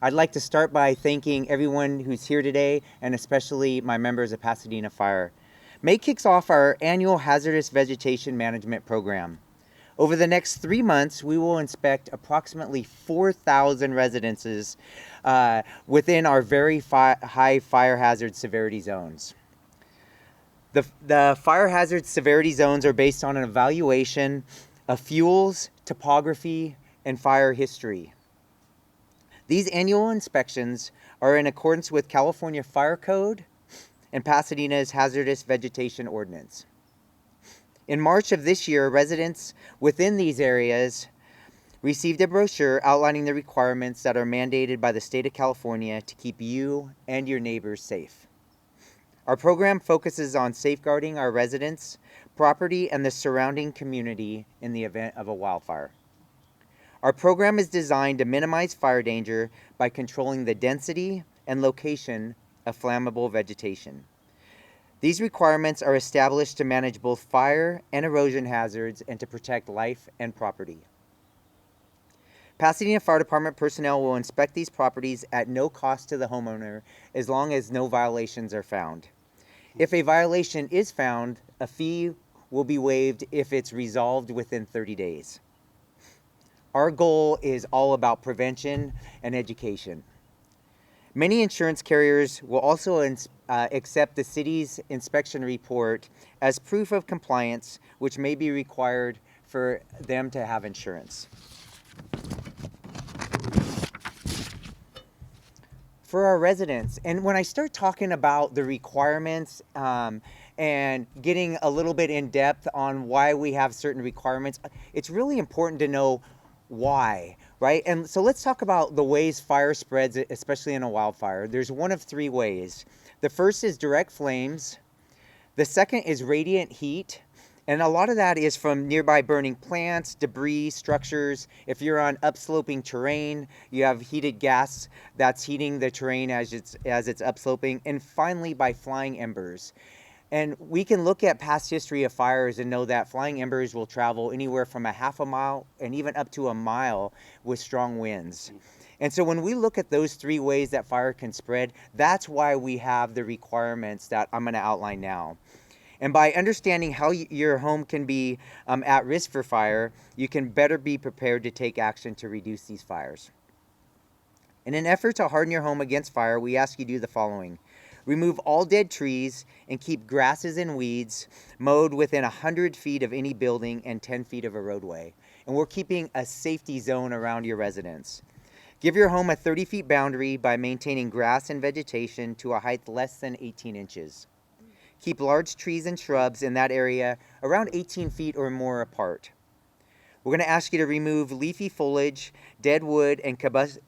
I'd like to start by thanking everyone who's here today, and especially my members of Pasadena Fire. May kicks off our annual Hazardous Vegetation Management Program. Over the next 3 months, we will inspect approximately 4,000 residences within our very high fire hazard severity zones. The fire hazard severity zones are based on an evaluation of fuels, topography, and fire history. These annual inspections are in accordance with California Fire Code and Pasadena's Hazardous Vegetation Ordinance. In March of this year, residents within these areas received a brochure outlining the requirements that are mandated by the state of California to keep you and your neighbors safe. Our program focuses on safeguarding our residents, property, and the surrounding community in the event of a wildfire. Our program is designed to minimize fire danger by controlling the density and location of flammable vegetation. These requirements are established to manage both fire and erosion hazards and to protect life and property. Pasadena Fire Department personnel will inspect these properties at no cost to the homeowner as long as no violations are found. If a violation is found, a fee will be waived if it's resolved within 30 days. Our goal is all about prevention and education. Many insurance carriers will also accept the city's inspection report as proof of compliance, which may be required for them to have insurance. For our residents, and when I start talking about the requirements and getting a little bit in depth on why we have certain requirements, it's really important to know why, right? And so let's talk about the ways fire spreads, especially in a wildfire. There's one of 3 ways. The first is direct flames. The second is radiant heat. And a lot of that is from nearby burning plants, debris, structures. If you're on upsloping terrain, you have heated gas that's heating the terrain as it's upsloping. And finally, by flying embers. And we can look at past history of fires and know that flying embers will travel anywhere from a half a mile and even up to a mile with strong winds. And so when we look at those 3 ways that fire can spread, that's why we have the requirements that I'm going to outline now. And by understanding how your home can be at risk for fire, you can better be prepared to take action to reduce these fires. In an effort to harden your home against fire, we ask you to do the following. Remove all dead trees and keep grasses and weeds mowed within 100 feet of any building and 10 feet of a roadway. And we're keeping a safety zone around your residence. Give your home a 30-feet boundary by maintaining grass and vegetation to a height less than 18 inches. Keep large trees and shrubs in that area around 18 feet or more apart. We're going to ask you to remove leafy foliage, dead wood, and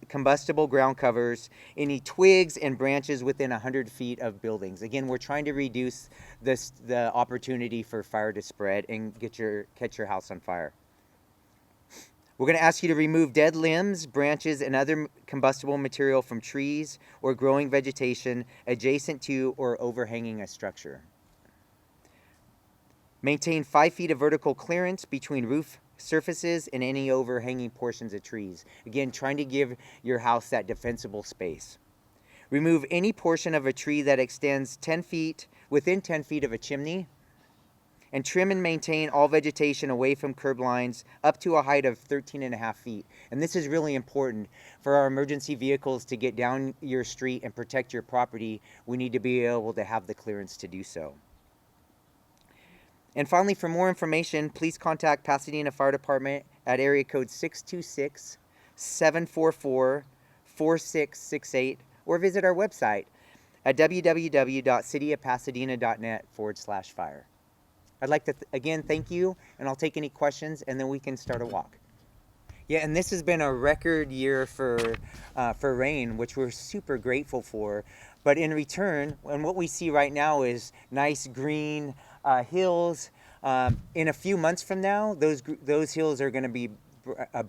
combustible ground covers, any twigs and branches within 100 feet of buildings. Again, we're trying to reduce the opportunity for fire to spread and catch your house on fire. We're going to ask you to remove dead limbs, branches, and other combustible material from trees or growing vegetation adjacent to or overhanging a structure. Maintain 5 feet of vertical clearance between roof surfaces and any overhanging portions of trees. Again, trying to give your house that defensible space. Remove any portion of a tree that extends 10 feet, within 10 feet of a chimney, and trim and maintain all vegetation away from curb lines up to a height of 13.5 feet. And this is really important for our emergency vehicles to get down your street and protect your property. We need to be able to have the clearance to do so. And finally, for more information, please contact Pasadena Fire Department at area code 626-744-4668 or visit our website at www.cityofpasadena.net/fire. I'd like to, again, thank you, and I'll take any questions, and then we can start a walk. Yeah, and this has been a record year for rain, which we're super grateful for. But in return, and what we see right now is nice green hills. In a few months from now, those hills are going to be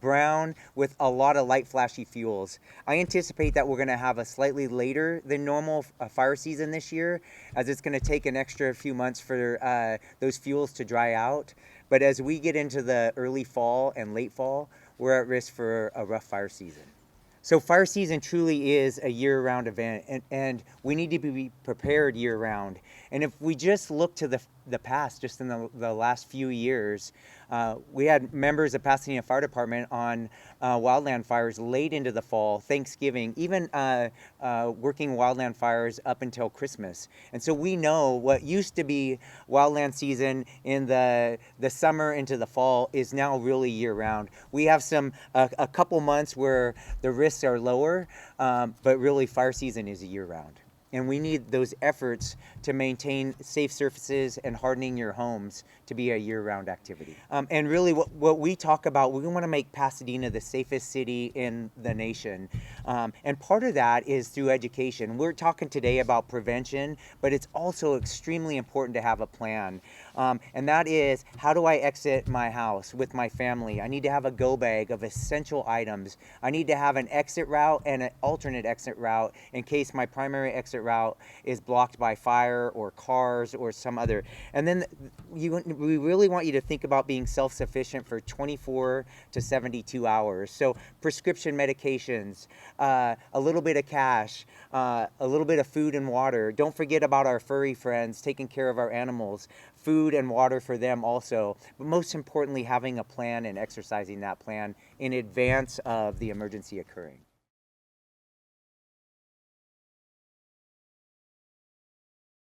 brown with a lot of light flashy fuels. I anticipate that we're going to have a slightly later than normal fire season this year, as it's going to take an extra few months for those fuels to dry out. But as we get into the early fall and late fall, we're at risk for a rough fire season. So fire season truly is a year-round event, and we need to be prepared year-round. And if we just look to the past, just in the last few years, we had members of Pasadena Fire Department on wildland fires late into the fall, Thanksgiving, even working wildland fires up until Christmas. And so we know what used to be wildland season in the summer into the fall is now really year-round. We have a couple months where the risks are lower, but really fire season is a year-round. And we need those efforts to maintain safe surfaces and hardening your homes to be a year-round activity. And really what we talk about, we want to make Pasadena the safest city in the nation. And part of that is through education. We're talking today about prevention, but it's also extremely important to have a plan. And that is, how do I exit my house with my family? I need to have a go bag of essential items. I need to have an exit route and an alternate exit route in case my primary exit route is blocked by fire or cars or some other. And then we really want you to think about being self-sufficient for 24 to 72 hours. So prescription medications, a little bit of cash, a little bit of food and water. Don't forget about our furry friends, taking care of our animals, food and water for them also. But most importantly, having a plan and exercising that plan in advance of the emergency occurring.